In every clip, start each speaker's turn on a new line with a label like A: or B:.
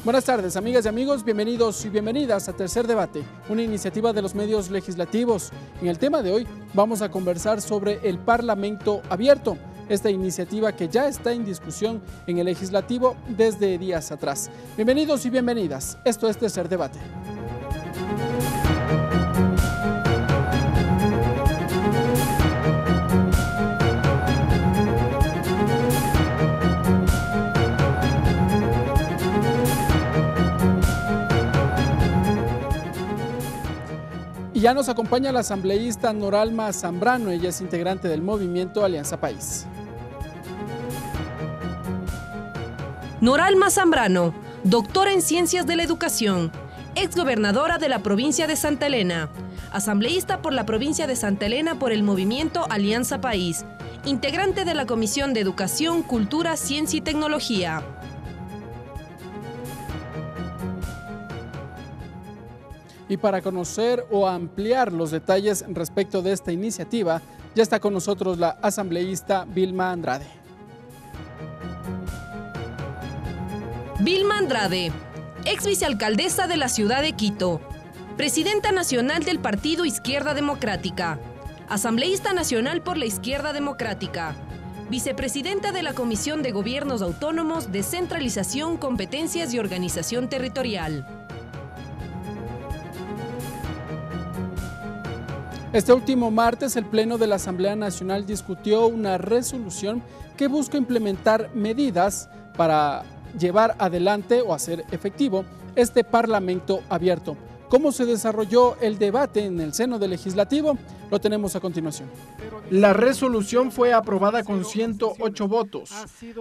A: Buenas tardes, amigas y amigos, bienvenidos y bienvenidas a Tercer Debate, una iniciativa de los medios legislativos. En el tema de hoy vamos a conversar sobre el Parlamento Abierto, esta iniciativa que ya está en discusión en el legislativo desde días atrás. Bienvenidos y bienvenidas, esto es Tercer Debate. Y ya nos acompaña la asambleísta Noralma Zambrano, ella es integrante del movimiento Alianza País.
B: Noralma Zambrano, doctora en Ciencias de la Educación, exgobernadora de la provincia de Santa Elena, asambleísta por la provincia de Santa Elena por el movimiento Alianza País, integrante de la Comisión de Educación, Cultura, Ciencia y Tecnología.
A: Y para conocer o ampliar los detalles respecto de esta iniciativa, ya está con nosotros la asambleísta Vilma Andrade.
B: Vilma Andrade, ex vicealcaldesa de la ciudad de Quito, presidenta nacional del Partido Izquierda Democrática, asambleísta nacional por la Izquierda Democrática, vicepresidenta de la Comisión de Gobiernos Autónomos, Descentralización, Competencias y Organización Territorial.
A: Este último martes, el Pleno de la Asamblea Nacional discutió una resolución que busca implementar medidas para llevar adelante o hacer efectivo este Parlamento Abierto. ¿Cómo se desarrolló el debate en el seno del Legislativo? Lo tenemos a continuación. La resolución fue aprobada con 108 votos.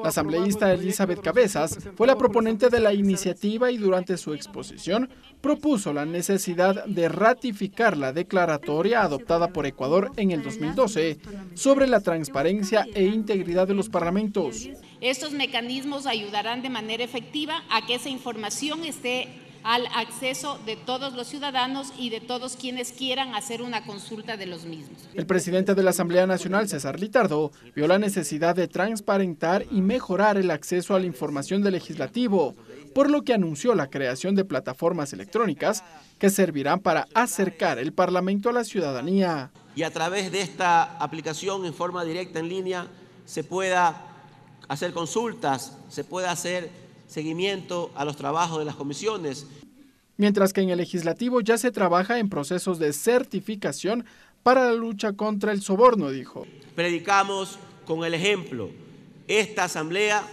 A: La asambleísta Elizabeth Cabezas fue la proponente de la iniciativa y durante su exposición propuso la necesidad de ratificar la declaratoria adoptada por Ecuador en el 2012 sobre la transparencia e integridad de los parlamentos.
C: Estos mecanismos ayudarán de manera efectiva a que esa información esté al acceso de todos los ciudadanos y de todos quienes quieran hacer una consulta de los mismos.
A: El presidente de la Asamblea Nacional, César Litardo, vio la necesidad de transparentar y mejorar el acceso a la información del legislativo, por lo que anunció la creación de plataformas electrónicas que servirán para acercar el Parlamento a la ciudadanía.
D: Y a través de esta aplicación en forma directa en línea se pueda hacer consultas, se pueda hacer seguimiento a los trabajos de las comisiones.
A: Mientras que en el legislativo ya se trabaja en procesos de certificación para la lucha contra el soborno, dijo.
D: Predicamos con el ejemplo. Esta asamblea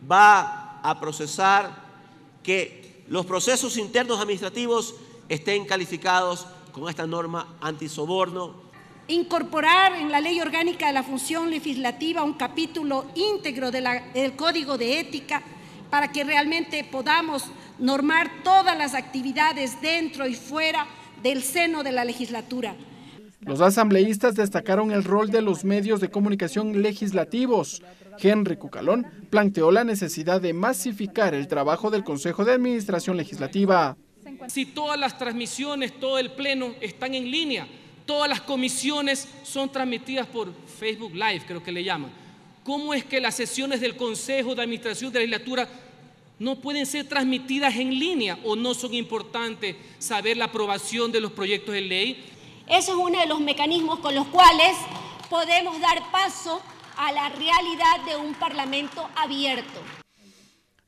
D: va a procesar que los procesos internos administrativos estén calificados con esta norma antisoborno.
E: Incorporar en la Ley Orgánica de la Función Legislativa un capítulo íntegro del Código de Ética para que realmente podamos normar todas las actividades dentro y fuera del seno de la legislatura.
A: Los asambleístas destacaron el rol de los medios de comunicación legislativos. Henry Cucalón planteó la necesidad de masificar el trabajo del Consejo de Administración Legislativa.
F: Si todas las transmisiones, todo el pleno están en línea, todas las comisiones son transmitidas por Facebook Live, creo que le llaman. ¿Cómo es que las sesiones del Consejo de Administración de la Legislatura no pueden ser transmitidas en línea o no son importantes saber la aprobación de los proyectos de ley?
G: Ese es uno de los mecanismos con los cuales podemos dar paso a la realidad de un Parlamento abierto.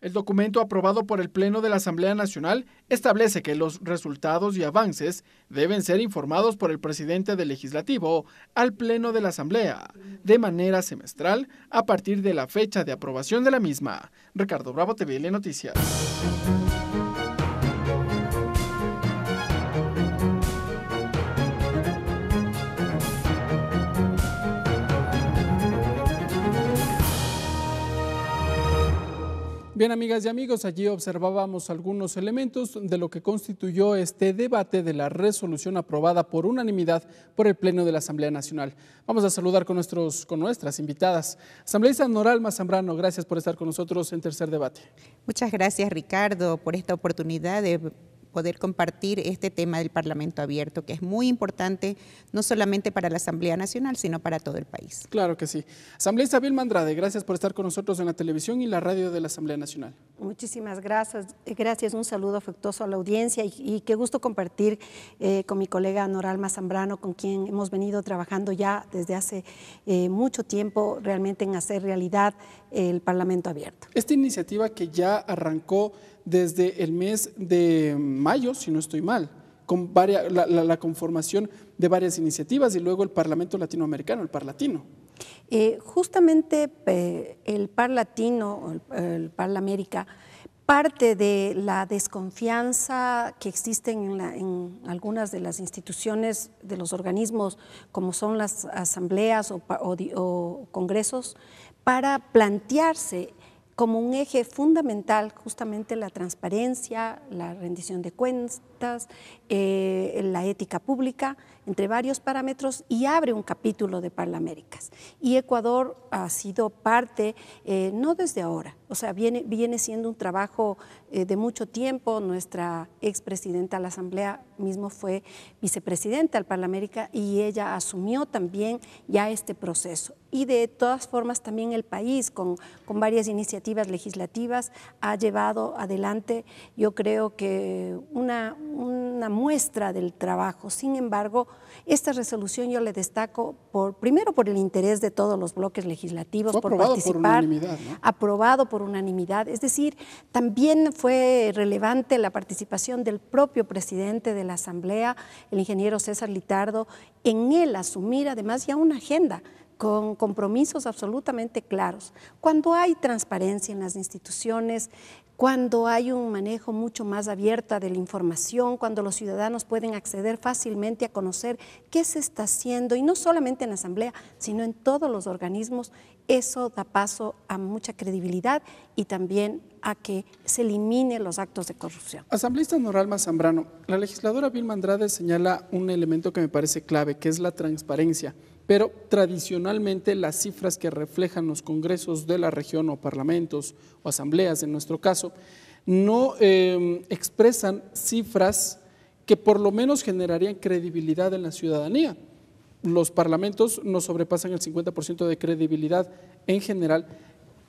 A: El documento aprobado por el Pleno de la Asamblea Nacional establece que los resultados y avances deben ser informados por el presidente del Legislativo al Pleno de la Asamblea, de manera semestral a partir de la fecha de aprobación de la misma. Ricardo Bravo, TVL Noticias. Bien, amigas y amigos, allí observábamos algunos elementos de lo que constituyó este debate de la resolución aprobada por unanimidad por el Pleno de la Asamblea Nacional. Vamos a saludar con nuestras invitadas. Asambleísta Noralma Zambrano, gracias por estar con nosotros en Tercer Debate.
H: Muchas gracias, Ricardo, por esta oportunidad de poder compartir este tema del Parlamento abierto, que es muy importante no solamente para la Asamblea Nacional, sino para todo el país.
A: Claro que sí. Asambleísta Vilma Andrade, gracias por estar con nosotros en la televisión y la radio de la Asamblea Nacional.
I: Muchísimas gracias. Gracias, un saludo afectuoso a la audiencia y qué gusto compartir con mi colega Noralma Zambrano, con quien hemos venido trabajando ya desde hace mucho tiempo realmente en hacer realidad el Parlamento abierto.
A: Esta iniciativa que ya arrancó desde el mes de mayo, si no estoy mal, con la conformación de varias iniciativas y luego el Parlamento Latinoamericano, el Parlatino.
I: Justamente el Parlatino, el Parlamérica, parte de la desconfianza que existe en algunas de las instituciones, de los organismos, como son las asambleas o congresos, para plantearse como un eje fundamental justamente la transparencia, la rendición de cuentas, la ética pública, entre varios parámetros, y abre un capítulo de Parlaméricas. Y Ecuador ha sido parte, no desde ahora, o sea, viene siendo un trabajo de mucho tiempo. Nuestra expresidenta de la Asamblea mismo fue vicepresidenta del Parlamérica y ella asumió también ya este proceso. Y de todas formas también el país con varias iniciativas legislativas ha llevado adelante, yo creo que una muestra del trabajo. Sin embargo, esta resolución yo le destaco primero por el interés de todos los bloques legislativos, por participar, por unanimidad, ¿no? Aprobado por unanimidad, es decir, también fue relevante la participación del propio presidente de la Asamblea, el ingeniero César Litardo, en él asumir además ya una agenda con compromisos absolutamente claros. Cuando hay transparencia en las instituciones, cuando hay un manejo mucho más abierto de la información, cuando los ciudadanos pueden acceder fácilmente a conocer qué se está haciendo, y no solamente en la Asamblea, sino en todos los organismos, eso da paso a mucha credibilidad y también a que se eliminen los actos de corrupción.
A: Asambleísta Noralma Zambrano, la legisladora Vilma Andrade señala un elemento que me parece clave, que es la transparencia. Pero tradicionalmente las cifras que reflejan los congresos de la región o parlamentos o asambleas, en nuestro caso, no expresan cifras que por lo menos generarían credibilidad en la ciudadanía. Los parlamentos no sobrepasan el 50% de credibilidad en general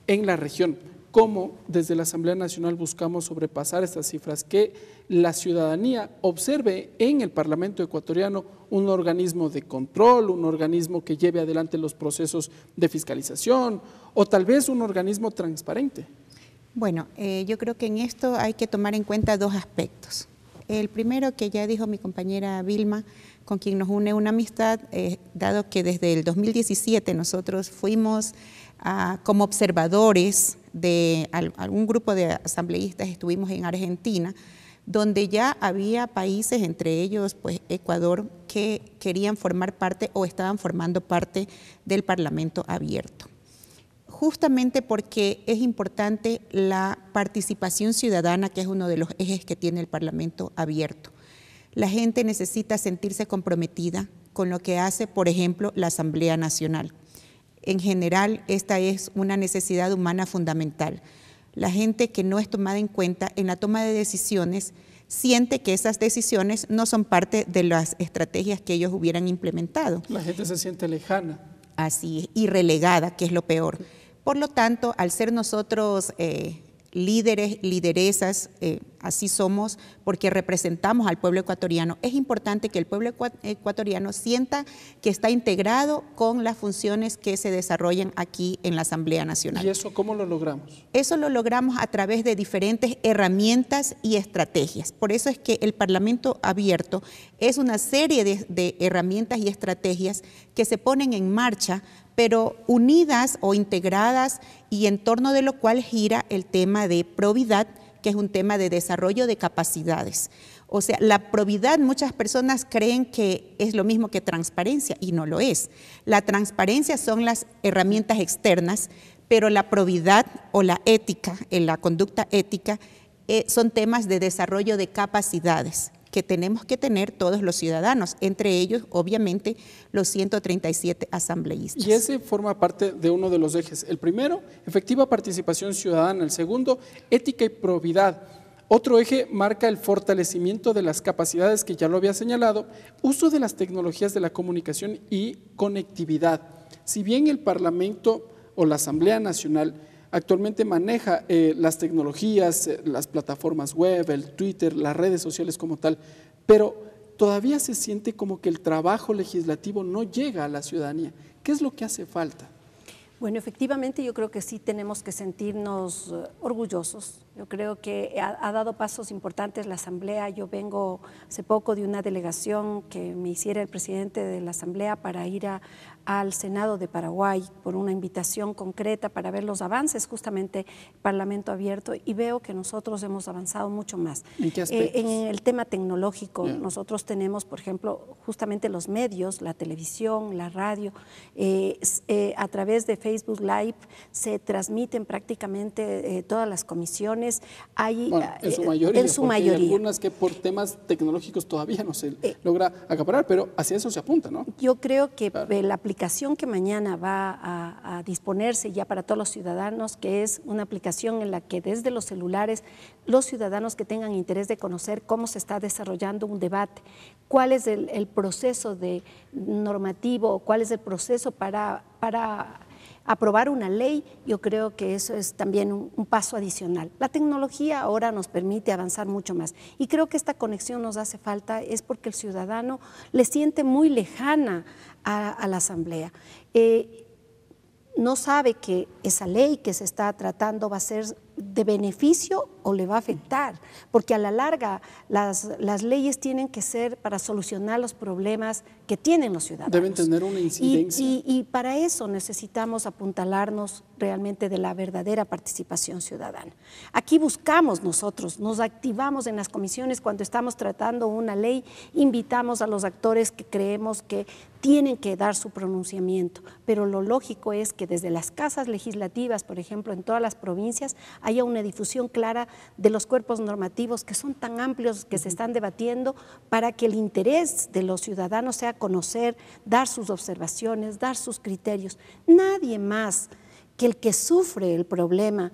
A: en la región. ¿Cómo desde la Asamblea Nacional buscamos sobrepasar estas cifras? Que la ciudadanía observe en el Parlamento ecuatoriano un organismo de control, un organismo que lleve adelante los procesos de fiscalización o tal vez un organismo transparente.
H: Bueno, yo creo que en esto hay que tomar en cuenta dos aspectos. El primero, que ya dijo mi compañera Vilma, con quien nos une una amistad, dado que desde el 2017 nosotros fuimos como observadores de algún grupo de asambleístas, estuvimos en Argentina, donde ya había países, entre ellos pues Ecuador, que querían formar parte o estaban formando parte del Parlamento abierto. Justamente porque es importante la participación ciudadana, que es uno de los ejes que tiene el Parlamento abierto. La gente necesita sentirse comprometida con lo que hace, por ejemplo, la Asamblea Nacional. En general, esta es una necesidad humana fundamental. La gente que no es tomada en cuenta en la toma de decisiones siente que esas decisiones no son parte de las estrategias que ellos hubieran implementado.
A: La gente se siente lejana.
H: Así es, y relegada, que es lo peor. Por lo tanto, al ser nosotros líderes, lideresas, así somos porque representamos al pueblo ecuatoriano, es importante que el pueblo ecuatoriano sienta que está integrado con las funciones que se desarrollan aquí en la Asamblea Nacional.
A: ¿Y eso cómo lo logramos?
H: Eso lo logramos a través de diferentes herramientas y estrategias. Por eso es que el Parlamento abierto es una serie de herramientas y estrategias que se ponen en marcha, pero unidas o integradas, y en torno de lo cual gira el tema de probidad, que es un tema de desarrollo de capacidades. O sea, la probidad, muchas personas creen que es lo mismo que transparencia, y no lo es. La transparencia son las herramientas externas, pero la probidad o la ética, la conducta ética, son temas de desarrollo de capacidades que tenemos que tener todos los ciudadanos, entre ellos, obviamente, los 137 asambleístas.
A: Y ese forma parte de uno de los ejes. El primero, efectiva participación ciudadana. El segundo, ética y probidad. Otro eje marca el fortalecimiento de las capacidades que ya lo había señalado, uso de las tecnologías de la comunicación y conectividad. Si bien el Parlamento o la Asamblea Nacional actualmente maneja las tecnologías, las plataformas web, el Twitter, las redes sociales como tal, pero todavía se siente como que el trabajo legislativo no llega a la ciudadanía. ¿Qué es lo que hace falta?
I: Bueno, efectivamente yo creo que sí tenemos que sentirnos orgullosos. Yo creo que ha dado pasos importantes la Asamblea. Yo vengo hace poco de una delegación que me hiciera el presidente de la Asamblea para ir al Senado de Paraguay por una invitación concreta para ver los avances, justamente Parlamento abierto, y veo que nosotros hemos avanzado mucho más.
A: ¿En qué aspectos?
I: En el tema tecnológico, nosotros tenemos, por ejemplo, justamente los medios, la televisión, la radio, a través de Facebook Live se transmiten prácticamente todas las comisiones. Hay,
A: bueno, en su mayoría, hay algunas que por temas tecnológicos todavía no se logra acaparar, pero hacia eso se apunta, ¿no?
I: Yo creo que la aplicación que mañana va a disponerse ya para todos los ciudadanos, que es una aplicación en la que desde los celulares los ciudadanos que tengan interés de conocer cómo se está desarrollando un debate, cuál es el proceso normativo, cuál es el proceso para aprobar una ley, yo creo que eso es también un paso adicional. La tecnología ahora nos permite avanzar mucho más y creo que esta conexión nos hace falta, es porque el ciudadano le siente muy lejana a la Asamblea. No sabe que esa ley que se está tratando va a ser de beneficio o le va a afectar, porque a la larga las leyes tienen que ser para solucionar los problemas que tienen los ciudadanos.
A: Deben tener una incidencia.
I: Y para eso necesitamos apuntalarnos realmente de la verdadera participación ciudadana. Aquí buscamos nosotros, nos activamos en las comisiones cuando estamos tratando una ley, invitamos a los actores que creemos que tienen que dar su pronunciamiento, pero lo lógico es que desde las casas legislativas, por ejemplo, en todas las provincias, haya una difusión clara de los cuerpos normativos que son tan amplios que se están debatiendo para que el interés de los ciudadanos sea conocer, dar sus observaciones, dar sus criterios. Nadie más que el que sufre el problema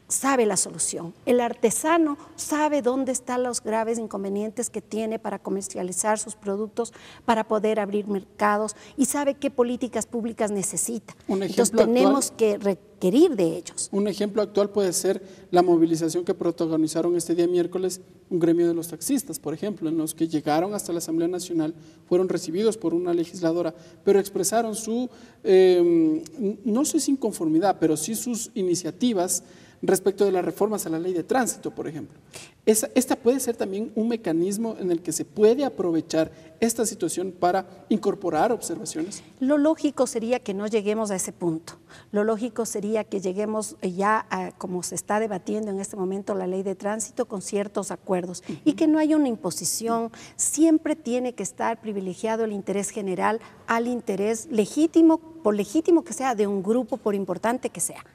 I: sabe la solución. El artesano sabe dónde están los graves inconvenientes que tiene para comercializar sus productos, para poder abrir mercados y sabe qué políticas públicas necesita. Entonces tenemos que requerir de ellos.
A: Un ejemplo actual puede ser la movilización que protagonizaron este día miércoles un gremio de los taxistas, por ejemplo, en los que llegaron hasta la Asamblea Nacional, fueron recibidos por una legisladora, pero expresaron su, no sé si inconformidad, pero sí sus iniciativas respecto de las reformas a la ley de tránsito, por ejemplo. Esta puede ser también un mecanismo en el que se puede aprovechar esta situación para incorporar observaciones.
I: Lo lógico sería que no lleguemos a ese punto. Lo lógico sería que lleguemos ya a, como se está debatiendo en este momento la ley de tránsito, con ciertos acuerdos y que no haya una imposición. Siempre tiene que estar privilegiado el interés general al interés legítimo, por legítimo que sea, de un grupo, por importante que sea.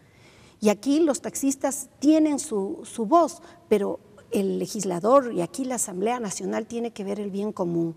I: Y aquí los taxistas tienen su voz, pero el legislador y aquí la Asamblea Nacional tiene que ver el bien común.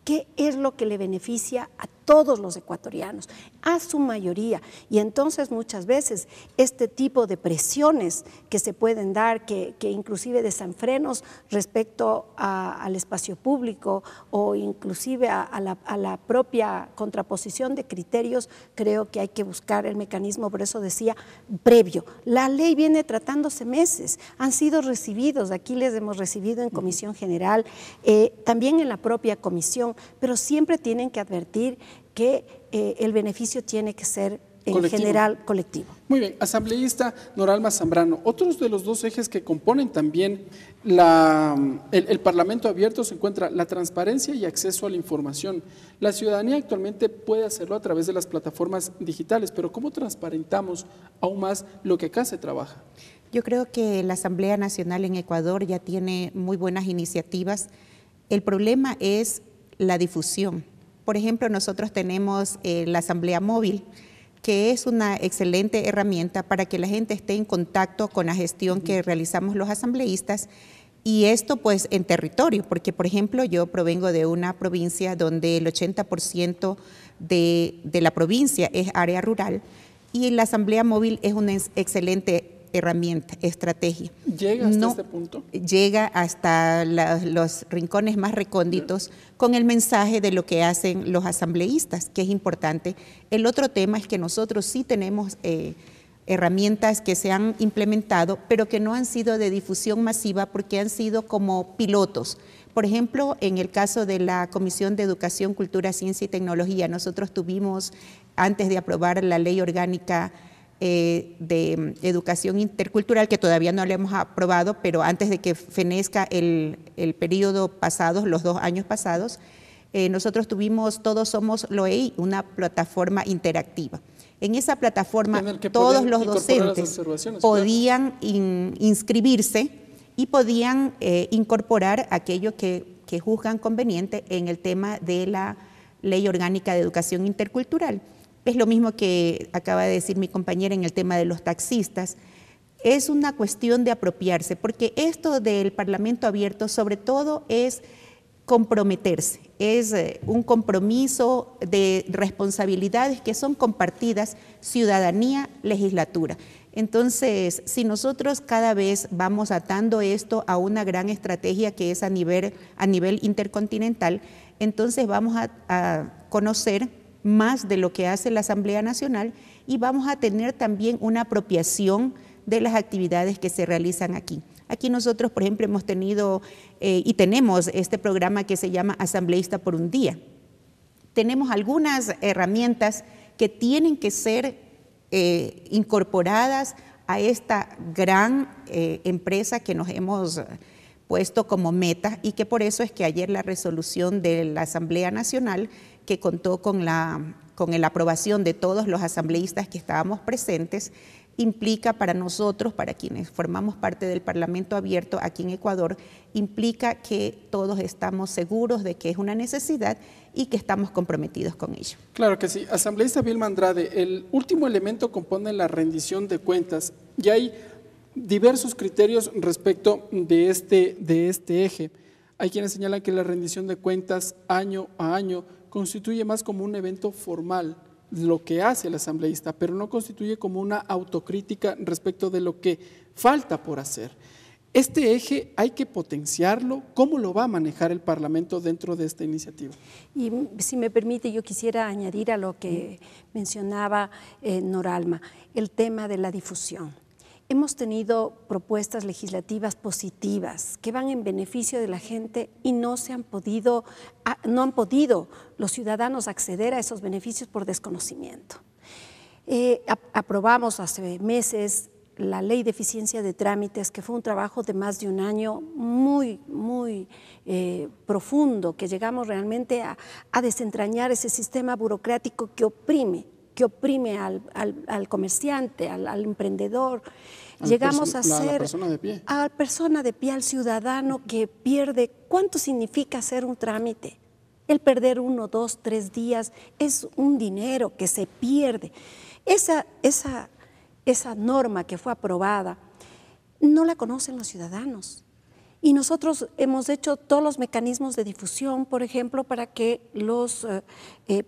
I: ¿Qué es lo que le beneficia a todos los ecuatorianos, a su mayoría? Y entonces muchas veces este tipo de presiones que se pueden dar, que inclusive desenfrenos respecto al espacio público o inclusive a la propia contraposición de criterios, creo que hay que buscar el mecanismo, por eso decía, previo. La ley viene tratándose meses, han sido recibidos, aquí les hemos recibido en Comisión General, también en la propia comisión, pero siempre tienen que advertir que el beneficio tiene que ser en general colectivo.
A: Muy bien, asambleísta Noralma Zambrano, otros de los dos ejes que componen también el Parlamento abierto se encuentra la transparencia y acceso a la información. La ciudadanía actualmente puede hacerlo a través de las plataformas digitales, pero ¿cómo transparentamos aún más lo que acá se trabaja?
H: Yo creo que la Asamblea Nacional en Ecuador ya tiene muy buenas iniciativas. El problema es la difusión. Por ejemplo, nosotros tenemos la Asamblea Móvil, que es una excelente herramienta para que la gente esté en contacto con la gestión que realizamos los asambleístas, y esto pues en territorio, porque por ejemplo yo provengo de una provincia donde el 80% de la provincia es área rural, y la Asamblea Móvil es una excelente herramienta, estrategia.
A: ¿Llega hasta este punto?
H: Llega hasta los rincones más recónditos con el mensaje de lo que hacen los asambleístas, que es importante. El otro tema es que nosotros sí tenemos herramientas que se han implementado, pero que no han sido de difusión masiva porque han sido como pilotos. Por ejemplo, en el caso de la Comisión de Educación, Cultura, Ciencia y Tecnología, nosotros tuvimos, antes de aprobar la Ley Orgánica de Educación Intercultural, que todavía no la hemos aprobado, pero antes de que fenezca el periodo pasado, los 2 años pasados, nosotros tuvimos Todos Somos Loei, una plataforma interactiva. En esa plataforma todos los docentes podían inscribirse y podían incorporar aquello que juzgan conveniente en el tema de la Ley Orgánica de Educación Intercultural. Es lo mismo que acaba de decir mi compañera en el tema de los taxistas. Es una cuestión de apropiarse, porque esto del Parlamento abierto sobre todo es comprometerse, es un compromiso de responsabilidades que son compartidas, ciudadanía, legislatura. Entonces, si nosotros cada vez vamos atando esto a una gran estrategia que es a nivel intercontinental, entonces vamos a conocer más de lo que hace la Asamblea Nacional y vamos a tener también una apropiación de las actividades que se realizan aquí. Aquí nosotros, por ejemplo, hemos tenido y tenemos este programa que se llama Asambleísta por un Día. Tenemos algunas herramientas que tienen que ser incorporadas a esta gran empresa que nos hemos puesto como meta y que por eso es que ayer la resolución de la Asamblea Nacional, que contó con la aprobación de todos los asambleístas que estábamos presentes, implica para nosotros, para quienes formamos parte del Parlamento abierto aquí en Ecuador, implica que todos estamos seguros de que es una necesidad y que estamos comprometidos con ello. Claro que sí.
A: Asambleísta Vilma Andrade, el último elemento compone la rendición de cuentas y hay diversos criterios respecto de este eje. Hay quienes señalan que la rendición de cuentas año a año constituye más como un evento formal, lo que hace el asambleísta, pero no constituye como una autocrítica respecto de lo que falta por hacer. Este eje hay que potenciarlo. ¿Cómo lo va a manejar el Parlamento dentro de esta iniciativa?
I: Y si me permite, yo quisiera añadir a lo que mencionaba Noralma, el tema de la difusión. Hemos tenido propuestas legislativas positivas que van en beneficio de la gente y no han podido los ciudadanos acceder a esos beneficios por desconocimiento. Aprobamos hace meses la Ley de Eficiencia de Trámites, que fue un trabajo de más de un año muy profundo, que llegamos realmente a desentrañar ese sistema burocrático que oprime al comerciante, al emprendedor. Llegamos a ser
A: la persona de pie.
I: A la persona de pie, al ciudadano que pierde. ¿Cuánto significa hacer un trámite? El perder 1, 2, 3 días es un dinero que se pierde. Esa norma que fue aprobada no la conocen los ciudadanos. Y nosotros hemos hecho todos los mecanismos de difusión, por ejemplo, para que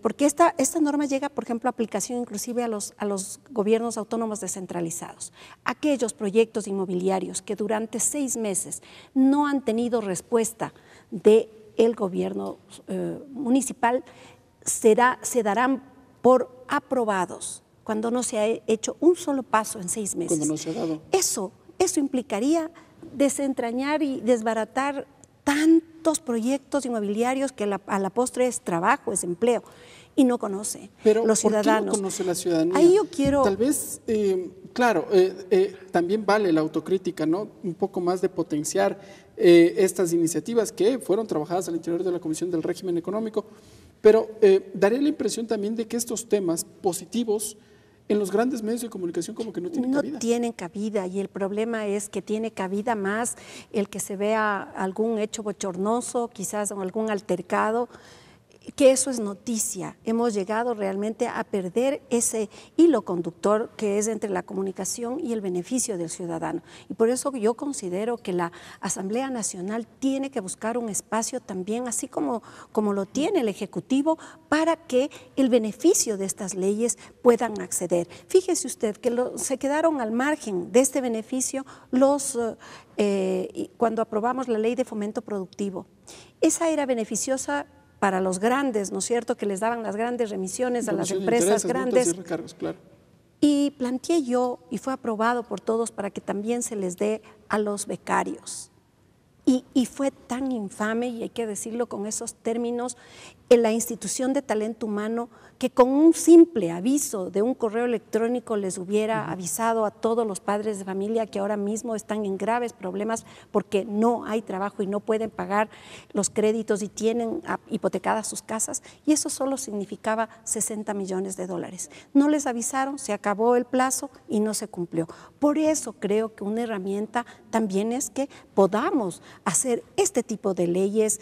I: porque esta norma llega, por ejemplo, a aplicación inclusive a los gobiernos autónomos descentralizados. Aquellos proyectos inmobiliarios que durante 6 meses no han tenido respuesta del gobierno municipal, se darán por aprobados cuando no se ha hecho un solo paso en 6 meses.
A: Cuando no se ha dado.
I: Eso implicaría desentrañar y desbaratar tantos proyectos inmobiliarios que a la postre es trabajo, es empleo, y no conoce los ciudadanos.
A: ¿Por qué no conoce la ciudadanía?
I: Ahí yo quiero...
A: Tal vez, claro, también vale la autocrítica, ¿no? Un poco más de potenciar estas iniciativas que fueron trabajadas al interior de la Comisión del Régimen Económico, pero daría la impresión también de que estos temas positivos en los grandes medios de comunicación como que no tienen cabida.
I: No tienen cabida, y el problema es que tiene cabida más el que se vea algún hecho bochornoso, quizás algún altercado, que eso es noticia. Hemos llegado realmente a perder ese hilo conductor que es entre la comunicación y el beneficio del ciudadano. Y por eso yo considero que la Asamblea Nacional tiene que buscar un espacio también, así como lo tiene el Ejecutivo, para que el beneficio de estas leyes puedan acceder. Fíjese usted que se quedaron al margen de este beneficio cuando aprobamos la Ley de Fomento Productivo. Esa era beneficiosa para los grandes, ¿no es cierto?, que les daban las grandes remisiones a las empresas grandes.
A: Y recargos, claro.
I: Y planteé yo, y fue aprobado por todos, para que también se les dé a los becarios. Y fue tan infame, y hay que decirlo con esos términos, en la institución de talento humano, que con un simple aviso de un correo electrónico les hubiera avisado a todos los padres de familia que ahora mismo están en graves problemas porque no hay trabajo y no pueden pagar los créditos y tienen hipotecadas sus casas, y eso solo significaba 60 millones de dólares. No les avisaron, se acabó el plazo y no se cumplió. Por eso creo que una herramienta también es que podamos hacer este tipo de leyes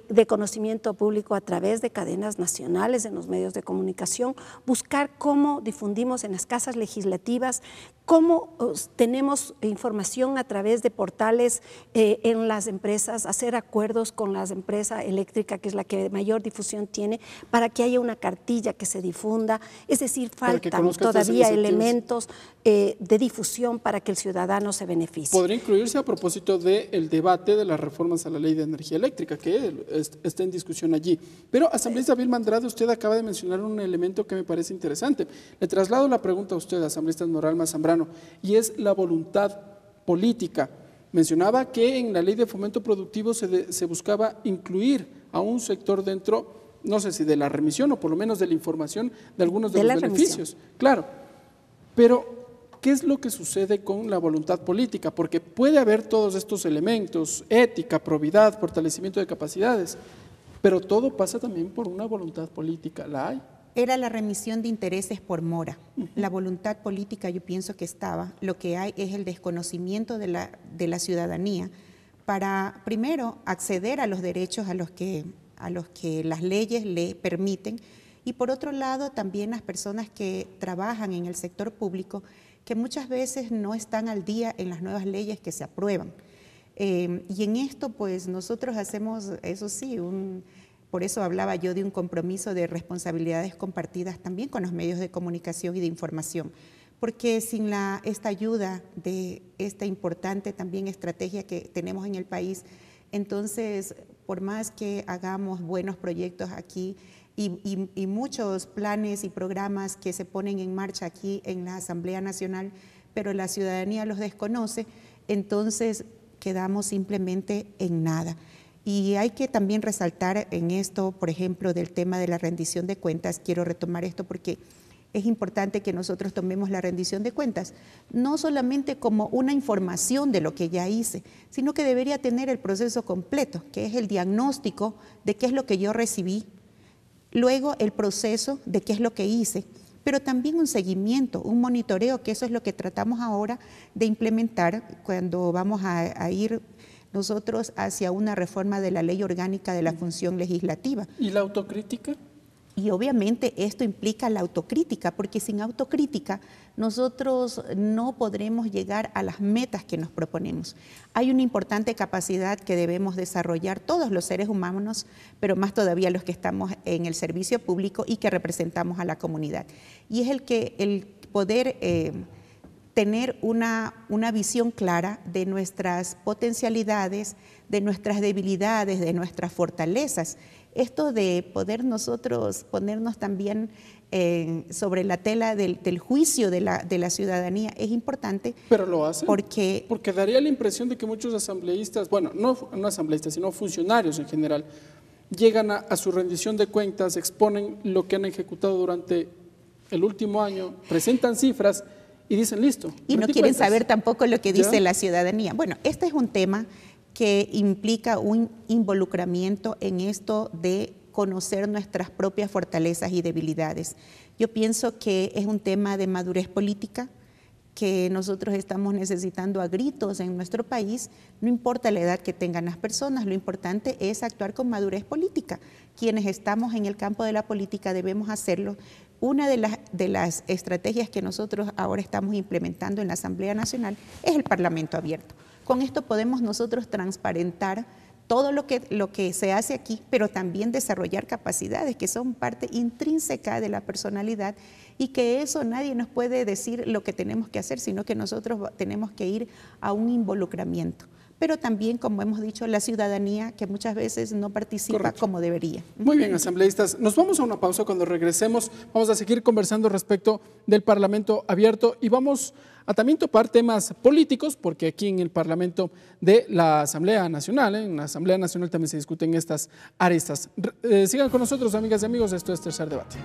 I: de conocimiento público a través de cadenas nacionales en los medios de comunicación, buscar cómo difundimos en las casas legislativas, cómo tenemos información a través de portales en las empresas, hacer acuerdos con la empresa eléctrica, que es la que mayor difusión tiene, para que haya una cartilla que se difunda. Es decir, faltan todavía elementos de difusión para que el ciudadano se beneficie.
A: Podría incluirse a propósito del debate de las reformas a la Ley de Energía Eléctrica, que está en discusión allí. Pero, asambleísta Vilma Andrade, usted acaba de mencionar un elemento que me parece interesante. Le traslado la pregunta a usted, asambleísta Noralma Zambrano, y es la voluntad política. Mencionaba que en la Ley de Fomento Productivo se buscaba incluir a un sector dentro, no sé si de la remisión o por lo menos de la información de algunos de los beneficios. Claro, pero ¿qué es lo que sucede con la voluntad política? Porque puede haber todos estos elementos, ética, probidad, fortalecimiento de capacidades, pero todo pasa también por una voluntad política. ¿La hay?
H: Era la remisión de intereses por mora. La voluntad política, yo pienso que estaba. Lo que hay es el desconocimiento de la ciudadanía para, primero, acceder a los derechos a los que las leyes le permiten, y por otro lado también las personas que trabajan en el sector público, que muchas veces no están al día en las nuevas leyes que se aprueban. Y en esto pues nosotros hacemos, eso sí, por eso hablaba yo de un compromiso de responsabilidades compartidas también con los medios de comunicación y de información, porque sin esta ayuda de esta importante también estrategia que tenemos en el país, entonces por más que hagamos buenos proyectos aquí y muchos planes y programas que se ponen en marcha aquí en la Asamblea Nacional, pero la ciudadanía los desconoce, entonces quedamos simplemente en nada. Y hay que también resaltar en esto, por ejemplo, del tema de la rendición de cuentas. Quiero retomar esto porque es importante que nosotros tomemos la rendición de cuentas, no solamente como una información de lo que ya hice, sino que debería tener el proceso completo, que es el diagnóstico de qué es lo que yo recibí, luego el proceso de qué es lo que hice, pero también un seguimiento, un monitoreo, que eso es lo que tratamos ahora de implementar cuando vamos a ir nosotros hacia una reforma de la Ley Orgánica de la Función Legislativa.
A: ¿Y la autocrítica?
H: Y obviamente esto implica la autocrítica, porque sin autocrítica nosotros no podremos llegar a las metas que nos proponemos. Hay una importante capacidad que debemos desarrollar todos los seres humanos, pero más todavía los que estamos en el servicio público y que representamos a la comunidad. Y es el poder tener una visión clara de nuestras potencialidades, de nuestras debilidades, de nuestras fortalezas. Esto de poder nosotros ponernos también sobre la tela del juicio de la ciudadanía es importante.
A: Pero lo hacen
H: porque
A: daría la impresión de que muchos asambleístas, bueno, no asambleístas, sino funcionarios en general, llegan a su rendición de cuentas, exponen lo que han ejecutado durante el último año, presentan cifras y dicen listo.
H: Y no quieren saber tampoco lo que dice la ciudadanía. Bueno, este es un tema que implica un involucramiento en esto de conocer nuestras propias fortalezas y debilidades. Yo pienso que es un tema de madurez política, que nosotros estamos necesitando a gritos en nuestro país, no importa la edad que tengan las personas, lo importante es actuar con madurez política. Quienes estamos en el campo de la política debemos hacerlo. Una de las estrategias que nosotros ahora estamos implementando en la Asamblea Nacional es el Parlamento abierto. Con esto podemos nosotros transparentar todo lo que se hace aquí, pero también desarrollar capacidades que son parte intrínseca de la personalidad y que eso nadie nos puede decir lo que tenemos que hacer, sino que nosotros tenemos que ir a un involucramiento. Pero también, como hemos dicho, la ciudadanía que muchas veces no participa
A: Correcto.
H: como debería.
A: Muy bien, asambleístas. Nos vamos a una pausa. Cuando regresemos vamos a seguir conversando respecto del Parlamento abierto y vamos a también topar temas políticos, porque aquí en el Parlamento de la Asamblea Nacional, en la Asamblea Nacional también se discuten estas aristas. Sigan con nosotros, amigas y amigos, esto es Tercer Debate.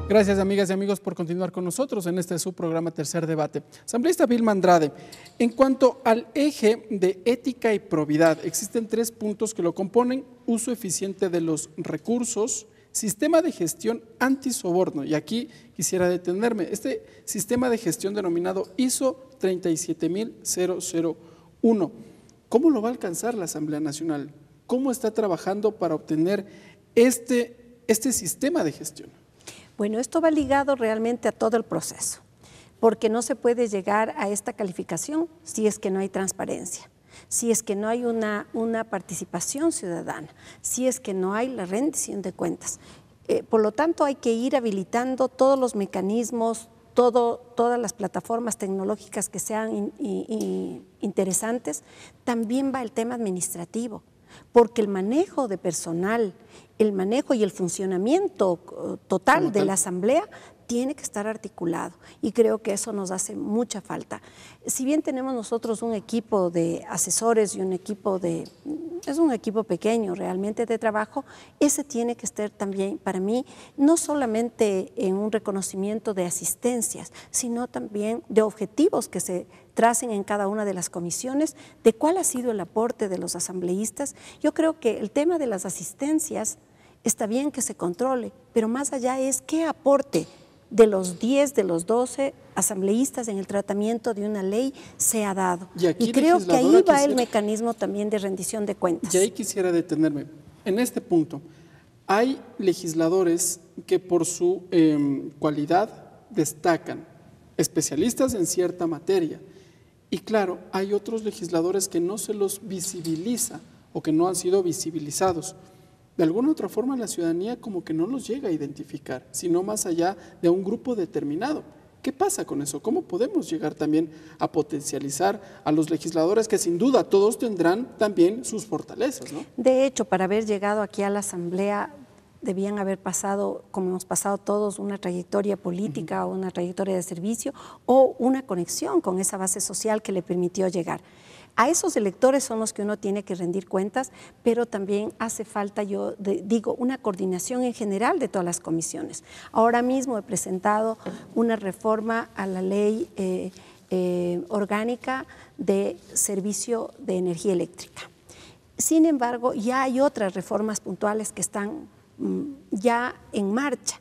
A: Gracias, amigas y amigos, por continuar con nosotros en este su programa Tercer Debate. Asambleísta Vilma Andrade, en cuanto al eje de ética y probidad, existen 3 puntos que lo componen: uso eficiente de los recursos, sistema de gestión antisoborno. Y aquí quisiera detenerme. Este sistema de gestión denominado ISO 37001, ¿cómo lo va a alcanzar la Asamblea Nacional? ¿Cómo está trabajando para obtener este sistema de gestión?
I: Bueno, esto va ligado realmente a todo el proceso, porque no se puede llegar a esta calificación si es que no hay transparencia, si es que no hay una participación ciudadana, si es que no hay la rendición de cuentas. Por lo tanto, hay que ir habilitando todos los mecanismos, todas las plataformas tecnológicas que sean interesantes. También va el tema administrativo, porque el manejo de personal, el manejo y el funcionamiento total de la Asamblea tiene que estar articulado, y creo que eso nos hace mucha falta. Si bien tenemos nosotros un equipo de asesores y es un equipo pequeño realmente de trabajo, ese tiene que estar también, para mí, no solamente en un reconocimiento de asistencias, sino también de objetivos que se tracen en cada una de las comisiones, de cuál ha sido el aporte de los asambleístas. Yo creo que el tema de las asistencias está bien que se controle, pero más allá es qué aporte de los 10, de los 12 asambleístas en el tratamiento de una ley se ha dado. Y creo que ahí va el mecanismo también de rendición de cuentas.
A: Y ahí quisiera detenerme. En este punto, hay legisladores que por su cualidad destacan, especialistas en cierta materia. Y claro, hay otros legisladores que no se los visibiliza o que no han sido visibilizados. De alguna otra forma la ciudadanía como que no los llega a identificar, sino más allá de un grupo determinado. ¿Qué pasa con eso? ¿Cómo podemos llegar también a potencializar a los legisladores que sin duda todos tendrán también sus fortalezas, ¿no?
I: De hecho, para haber llegado aquí a la Asamblea debían haber pasado, como hemos pasado todos, una trayectoria política o una trayectoria de servicio o una conexión con esa base social que le permitió llegar. A esos electores son los que uno tiene que rendir cuentas, pero también hace falta, digo, una coordinación en general de todas las comisiones. Ahora mismo he presentado una reforma a la ley orgánica de servicio de energía eléctrica. Sin embargo, ya hay otras reformas puntuales que están ya en marcha.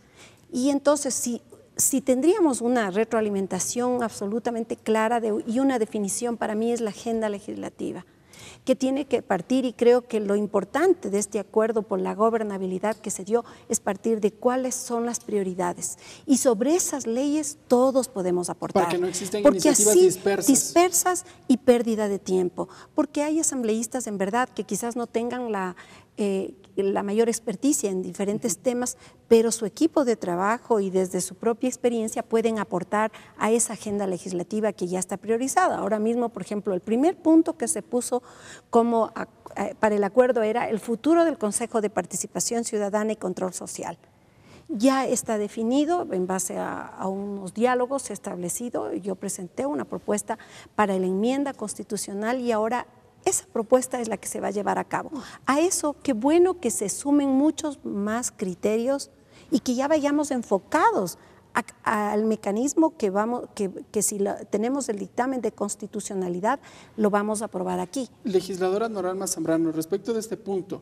I: Y entonces, si tendríamos una retroalimentación absolutamente clara y una definición, para mí es la agenda legislativa, que tiene que partir, y creo que lo importante de este acuerdo por la gobernabilidad que se dio es partir de cuáles son las prioridades. Y sobre esas leyes todos podemos aportar.
A: Para que no existan
I: porque
A: iniciativas
I: así, dispersas y pérdida de tiempo. Porque hay asambleístas en verdad que quizás no tengan la mayor experticia en diferentes temas, pero su equipo de trabajo y desde su propia experiencia pueden aportar a esa agenda legislativa que ya está priorizada. Ahora mismo, por ejemplo, el primer punto que se puso como para el acuerdo era el futuro del Consejo de Participación Ciudadana y Control Social. Ya está definido en base a unos diálogos, se ha establecido, yo presenté una propuesta para la enmienda constitucional y ahora esa propuesta es la que se va a llevar a cabo. A eso, qué bueno que se sumen muchos más criterios y que ya vayamos enfocados al mecanismo que si tenemos el dictamen de constitucionalidad, lo vamos a aprobar aquí.
A: Legisladora Noralma Zambrano, respecto de este punto,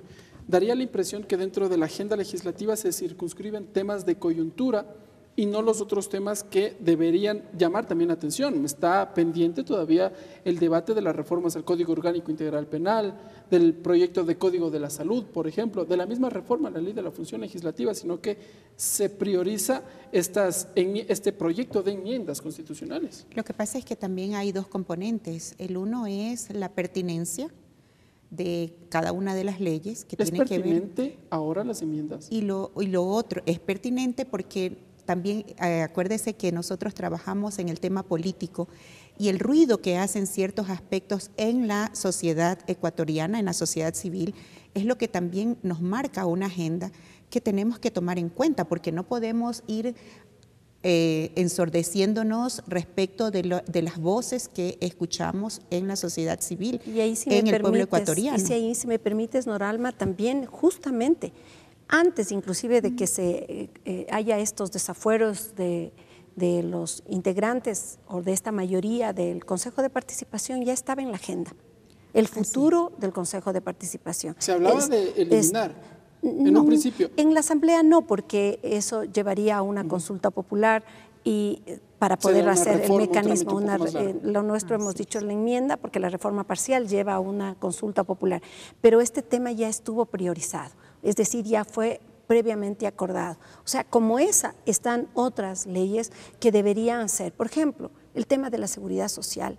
A: daría la impresión que dentro de la agenda legislativa se circunscriben temas de coyuntura y no los otros temas que deberían llamar también la atención. Está pendiente todavía el debate de las reformas al Código Orgánico Integral Penal, del proyecto de Código de la Salud, por ejemplo, de la misma reforma a la Ley de la Función Legislativa, sino que se prioriza este proyecto de enmiendas constitucionales.
H: Lo que pasa es que también hay dos componentes. El uno es la pertinencia de cada una de las leyes que tiene que ver.
A: ¿Es pertinente ahora las enmiendas?
H: Y lo otro es pertinente porque también acuérdese que nosotros trabajamos en el tema político y el ruido que hacen ciertos aspectos en la sociedad ecuatoriana, en la sociedad civil, es lo que también nos marca una agenda que tenemos que tomar en cuenta, porque no podemos ir ensordeciéndonos respecto de las voces que escuchamos en la sociedad civil,
I: y ahí si
H: en el pueblo ecuatoriano.
I: Y si ahí, si me permites, Noralma, también justamente antes inclusive de que se haya estos desafueros de los integrantes o de esta mayoría del Consejo de Participación, ya estaba en la agenda el futuro del Consejo de Participación.
A: Se hablaba de eliminar en un principio.
I: En la Asamblea no, porque eso llevaría a una consulta popular y para poder hacer el mecanismo, lo nuestro hemos dicho en la enmienda, porque la reforma parcial lleva a una consulta popular, pero este tema ya estuvo priorizado, es decir, ya fue previamente acordado. O sea, como esa, están otras leyes que deberían ser, por ejemplo, el tema de la seguridad social.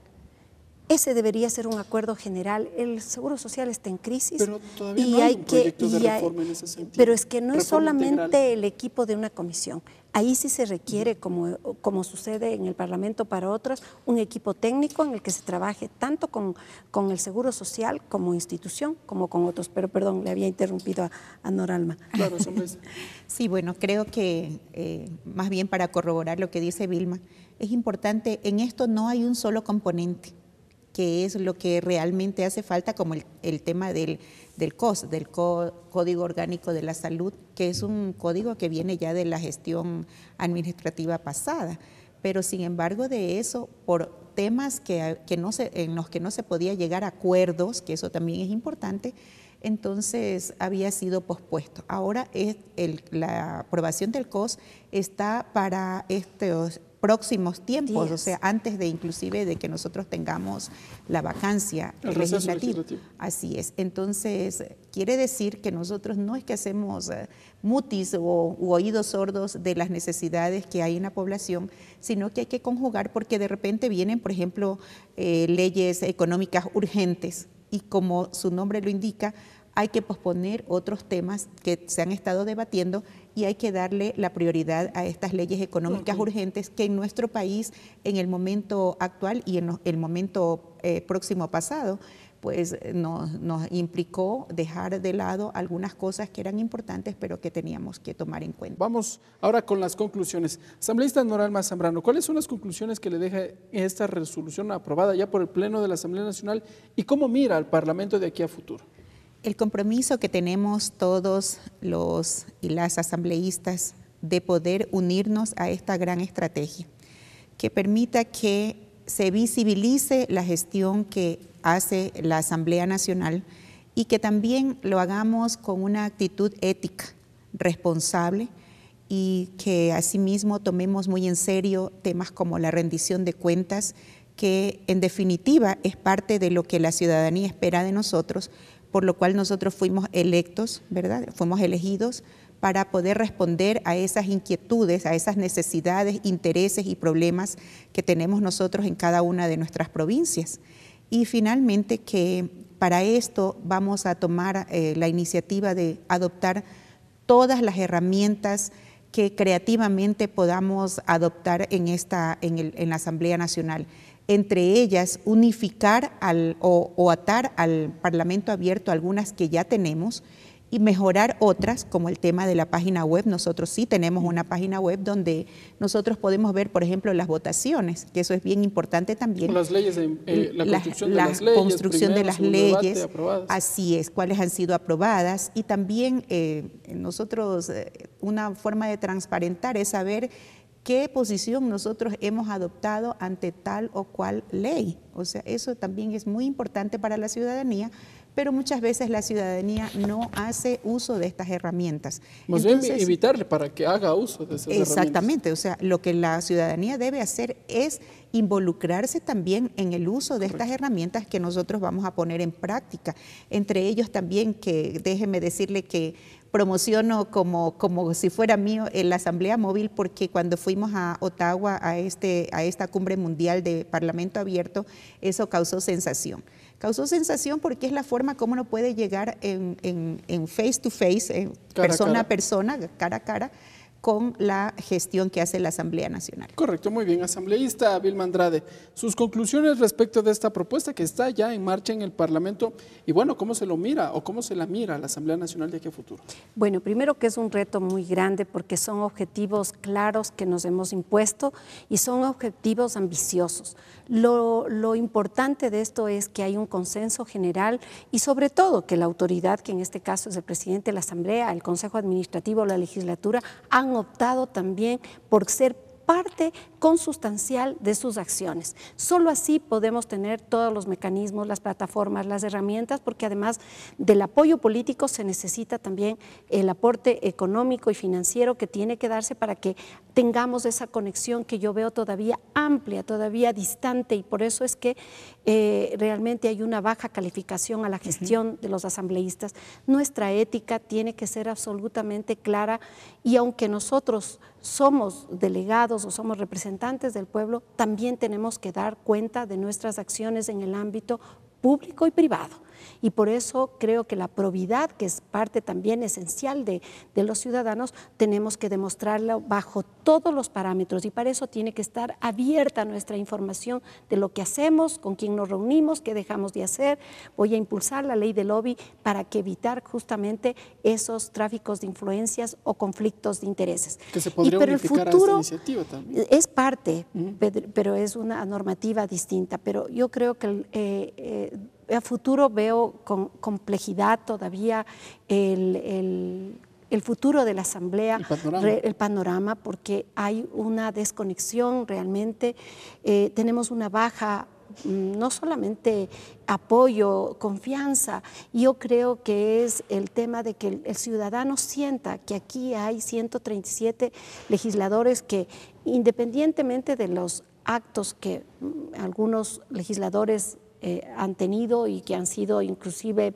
I: Ese debería ser un acuerdo general. El Seguro Social está en crisis.
A: Pero todavía no hay un proyecto de reforma en ese sentido.
I: Pero es que no es solamente
A: integral.
I: el equipo de una comisión. Ahí sí se requiere, como sucede en el Parlamento para otros, un equipo técnico en el que se trabaje tanto con el Seguro Social como institución, como con otros. Pero perdón, le había interrumpido a Noralma.
A: Claro,
H: sí, bueno, creo que más bien para corroborar lo que dice Vilma, es importante, en esto no hay un solo componente, que es lo que realmente hace falta, como el tema del COS, del Código Orgánico de la Salud, que es un código que viene ya de la gestión administrativa pasada, pero sin embargo de eso, por temas en los que no se podía llegar a acuerdos, que eso también es importante, entonces había sido pospuesto. Ahora la aprobación del COS está para estos próximos tiempos, o sea, antes de inclusive de que nosotros tengamos la vacancia legislativa. Así es. Entonces, quiere decir que nosotros no es que hacemos mutis u oídos sordos de las necesidades que hay en la población, sino que hay que conjugar porque de repente vienen, por ejemplo, leyes económicas urgentes y como su nombre lo indica, hay que posponer otros temas que se han estado debatiendo y hay que darle la prioridad a estas leyes económicas urgentes que en nuestro país, en el momento actual y en el momento próximo pasado, pues nos implicó dejar de lado algunas cosas que eran importantes, pero que teníamos que tomar en cuenta.
A: Vamos ahora con las conclusiones. Asambleísta Noralma Zambrano, ¿cuáles son las conclusiones que le deja esta resolución aprobada ya por el Pleno de la Asamblea Nacional y cómo mira al Parlamento de aquí a futuro?
H: El compromiso que tenemos todos los y las asambleístas de poder unirnos a esta gran estrategia que permita que se visibilice la gestión que hace la Asamblea Nacional y que también lo hagamos con una actitud ética, responsable y que asimismo tomemos muy en serio temas como la rendición de cuentas, que en definitiva es parte de lo que la ciudadanía espera de nosotros, por lo cual nosotros fuimos electos, ¿verdad? Fuimos elegidos para poder responder a esas inquietudes, a esas necesidades, intereses y problemas que tenemos nosotros en cada una de nuestras provincias. Y finalmente que Para esto vamos a tomar la iniciativa de adoptar todas las herramientas que creativamente podamos adoptar en la Asamblea Nacional. Entre ellas, unificar o atar al Parlamento Abierto algunas que ya tenemos y mejorar otras, como el tema de la página web. Nosotros sí tenemos una página web donde nosotros podemos ver, por ejemplo, las votaciones, que eso es bien importante también.
A: Las leyes, la construcción de las leyes,
H: así es, cuáles han sido aprobadas. Y también nosotros, una forma de transparentar es saber qué posición nosotros hemos adoptado ante tal o cual ley. O sea, eso también es muy importante para la ciudadanía, pero muchas veces la ciudadanía no hace uso de estas herramientas.
A: Más bien evitarle para que haga uso de esas herramientas.
H: Exactamente, o sea, lo que la ciudadanía debe hacer es involucrarse también en el uso de estas herramientas que nosotros vamos a poner en práctica. Entre ellos también, que déjeme decirle que promociono como si fuera mío en la Asamblea Móvil, porque cuando fuimos a Ottawa a esta cumbre mundial de Parlamento Abierto, eso causó sensación. Causó sensación porque es la forma como uno puede llegar en face to face, persona a persona, cara a cara, con la gestión que hace la Asamblea Nacional.
A: Correcto, muy bien. Asambleísta Vilma Andrade, sus conclusiones respecto de esta propuesta que está ya en marcha en el Parlamento y bueno, ¿cómo se lo mira o cómo se la mira la Asamblea Nacional de aquí a futuro?
I: Bueno, primero que es un reto muy grande porque son objetivos claros que nos hemos impuesto y son objetivos ambiciosos. Lo importante de esto es que hay un consenso general y sobre todo que la autoridad, que en este caso es el presidente de la Asamblea, el Consejo Administrativo, la legislatura, han optado también por ser parte consustancial de sus acciones. Solo así podemos tener todos los mecanismos, las plataformas, las herramientas, porque además del apoyo político se necesita también el aporte económico y financiero que tiene que darse para que tengamos esa conexión que yo veo todavía amplia, todavía distante, y por eso es que realmente hay una baja calificación a la gestión de los asambleístas. Nuestra ética tiene que ser absolutamente clara y aunque nosotros somos delegados o somos representantes del pueblo, también tenemos que dar cuenta de nuestras acciones en el ámbito público y privado. Y por eso creo que la probidad, que es parte también esencial de los ciudadanos, tenemos que demostrarla bajo todos los parámetros y para eso tiene que estar abierta nuestra información de lo que hacemos, con quién nos reunimos, qué dejamos de hacer. Voy a impulsar la ley del lobby para que evitar justamente esos tráficos de influencias o conflictos de intereses.
A: Que se podría unificar a esta iniciativa también.
I: Es parte, pero es una normativa distinta. Pero yo creo que a futuro veo con complejidad todavía el futuro de la Asamblea, el panorama, porque hay una desconexión realmente, tenemos una baja, no solamente apoyo, confianza, yo creo que es el tema de que el ciudadano sienta que aquí hay 137 legisladores que independientemente de los actos que algunos legisladores han tenido y que han sido inclusive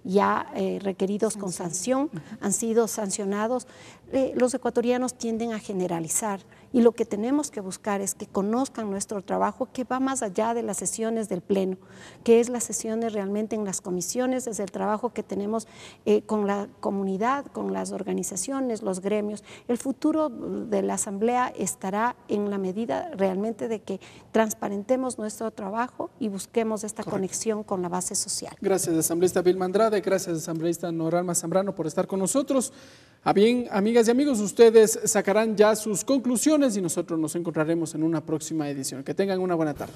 I: ya requeridos con sanción, han sido sancionados, los ecuatorianos tienden a generalizar y lo que tenemos que buscar es que conozcan nuestro trabajo que va más allá de las sesiones del Pleno, que es las sesiones realmente en las comisiones, es el trabajo que tenemos con la comunidad, con las organizaciones, los gremios. El futuro de la Asamblea estará en la medida realmente de que transparentemos nuestro trabajo y busquemos esta conexión con la base social.
A: Gracias, asambleísta Vilma Andrade, gracias, asambleísta Noralma Zambrano, por estar con nosotros. A bien, amigas y amigos, ustedes sacarán ya sus conclusiones y nosotros nos encontraremos en una próxima edición. Que tengan una buena tarde.